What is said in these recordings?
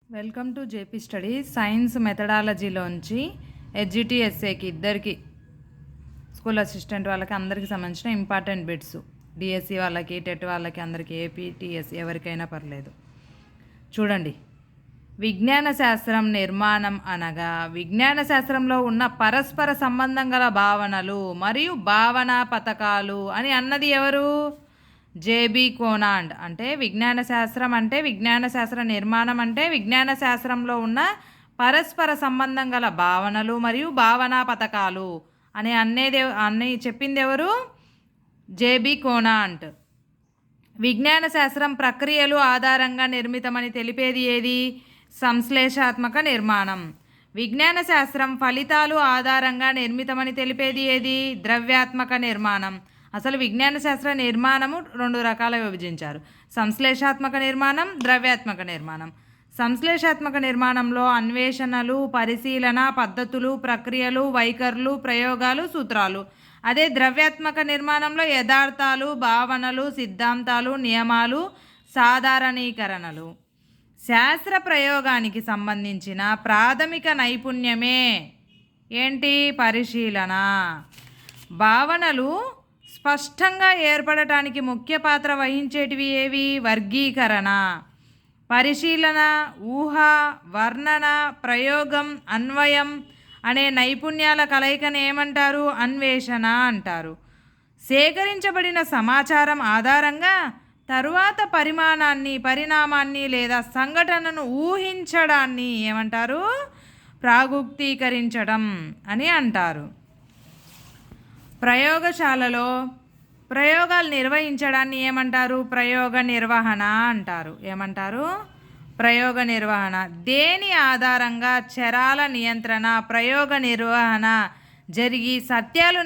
Welcome to JP study. Science మెథడాలజీలోంచి హెచ్జిటిఎస్ఏకి ఇద్దరికి స్కూల్ అసిస్టెంట్ వాళ్ళకి అందరికీ సంబంధించిన ఇంపార్టెంట్ బిట్స్, డిఎస్సి వాళ్ళకి, టెట్ వాళ్ళకి, అందరికీ, ఏపీటీఎస్ ఎవరికైనా పర్లేదు. చూడండి, విజ్ఞాన శాస్త్రం నిర్మాణం అనగా విజ్ఞాన శాస్త్రంలో ఉన్న పరస్పర సంబంధం గల భావనలు మరియు భావనా పథకాలు అని అన్నది ఎవరు? జేబీ కోనాండ్. అంటే విజ్ఞాన శాస్త్రం అంటే విజ్ఞాన శాస్త్ర నిర్మాణం అంటే విజ్ఞాన శాస్త్రంలో ఉన్న పరస్పర సంబంధం గల భావనలు మరియు భావనా పథకాలు అని అన్నీ చెప్పింది ఎవరు? జేబీ కోనాండ్. విజ్ఞాన శాస్త్రం ప్రక్రియలు ఆధారంగా నిర్మితమని తెలిపేది ఏది? సంశ్లేషాత్మక నిర్మాణం. విజ్ఞాన శాస్త్రం ఫలితాలు ఆధారంగా నిర్మితమని తెలిపేది ఏది? ద్రవ్యాత్మక నిర్మాణం. అసలు విజ్ఞాన శాస్త్ర నిర్మాణము రెండు రకాల విభజించారు: సంశ్లేషాత్మక నిర్మాణం, ద్రవ్యాత్మక నిర్మాణం. సంశ్లేషాత్మక నిర్మాణంలో అన్వేషణలు, పరిశీలన పద్ధతులు, ప్రక్రియలు, వైఖరులు, ప్రయోగాలు, సూత్రాలు. అదే ద్రవ్యాత్మక నిర్మాణంలో యథార్థాలు, భావనలు, సిద్ధాంతాలు, నియమాలు, సాధారణీకరణలు. శాస్త్ర ప్రయోగానికి సంబంధించిన ప్రాథమిక నైపుణ్యమే ఏంటి? పరిశీలన. భావనలు స్పష్టంగా ఏర్పడటానికి ముఖ్య పాత్ర వహించేటివి ఏవి? వర్గీకరణ, పరిశీలన, ఊహ, వర్ణన, ప్రయోగం, అన్వయం అనే నైపుణ్యాల కలయికను ఏమంటారు? అన్వేషణ అంటారు. సేకరించబడిన సమాచారం ఆధారంగా తరువాత పరిణామాన్ని లేదా సంఘటనను ఊహించడాన్ని ఏమంటారు? ప్రాగుక్తీకరించడం అని అంటారు. ప్రయోగశాలలో ప్రయోగాలు నిర్వహించడాన్ని ఏమంటారు? ప్రయోగ నిర్వహణ అంటారు. ఏమంటారు? ప్రయోగ నిర్వహణ. దేని ఆధారంగా చరాల నియంత్రణ, ప్రయోగ నిర్వహణ జరిగి సత్యాలు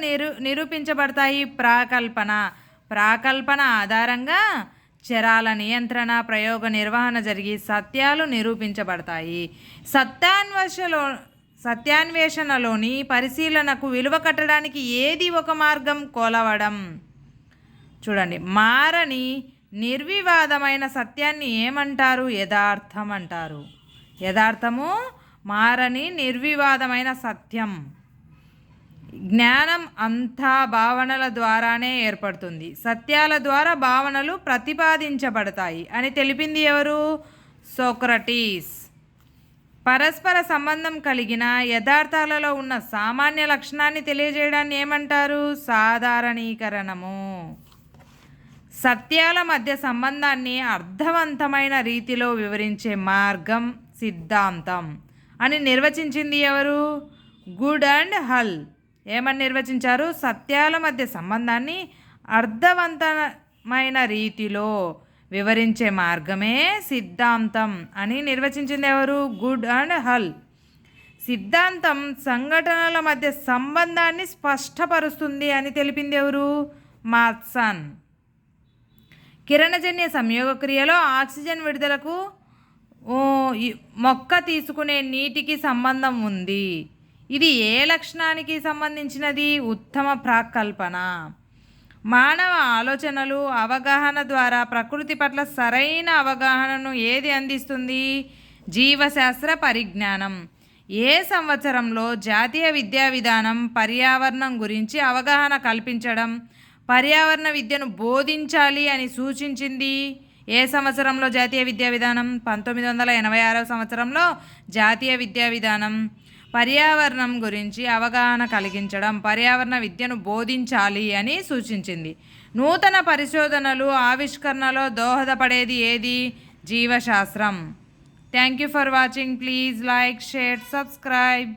నిరూపించబడతాయి? ప్రాకల్పన ఆధారంగా చరాల నియంత్రణ, ప్రయోగ నిర్వహణ జరిగి సత్యాలు నిరూపించబడతాయి. సత్యాన్వేషణలోని పరిశీలనకు విలువ కట్టడానికి ఏది ఒక మార్గం? కొలవడం. చూడండి, మారని నిర్వివాదమైన సత్యాన్ని ఏమంటారు? యథార్థం అంటారు. యథార్థము మారని నిర్వివాదమైన సత్యం. జ్ఞానం అంతా భావనల ద్వారానే ఏర్పడుతుంది. సత్యాల ద్వారా భావనలు ప్రతిపాదించబడతాయి అని తెలిపింది ఎవరు? సోక్రటీస్. పరస్పర సంబంధం కలిగిన యథార్థాలలో ఉన్న సామాన్య లక్షణాన్ని తెలియజేయడాన్ని ఏమంటారు? సాధారణీకరణము. సత్యాల మధ్య సంబంధాన్ని అర్థవంతమైన రీతిలో వివరించే మార్గం సిద్ధాంతం అని నిర్వచించింది ఎవరు? గుడ్ అండ్ హల్. ఏమని నిర్వచించారు? సత్యాల మధ్య సంబంధాన్ని అర్థవంతమైన రీతిలో వివరించే మార్గమే సిద్ధాంతం అని నిర్వచించింది ఎవరు? గుడ్ అండ్ హల్. సిద్ధాంతం సంఘటనల మధ్య సంబంధాన్ని స్పష్టపరుస్తుంది అని తెలిపింది ఎవరు? మాట్సన్. కిరణజన్య సంయోగ క్రియలో ఆక్సిజన్ విడుదలకు మొక్క తీసుకునే నీటికి సంబంధం ఉంది. ఇది ఏ లక్షణానికి సంబంధించినది? ఉత్తమ ప్రాకల్పన. మానవ ఆలోచనలు, అవగాహన ద్వారా ప్రకృతి పట్ల సరైన అవగాహనను ఏది అందిస్తుంది? జీవశాస్త్ర పరిజ్ఞానం. ఏ సంవత్సరంలో జాతీయ విద్యా విధానం పర్యావరణం గురించి అవగాహన కల్పించడం, పర్యావరణ విద్యను బోధించాలి అని సూచించింది? ఏ సంవత్సరంలో జాతీయ విద్యా విధానం? 1986 సంవత్సరంలో జాతీయ విద్యా విధానం పర్యావరణం గురించి అవగాహన కలిగించడం, పర్యావరణ విద్యను బోధించాలి అని సూచించింది. నూతన పరిశోధనలు, ఆవిష్కరణలో దోహదపడేది ఏది? జీవశాస్త్రం. Thank you for watching. Please like, share, subscribe.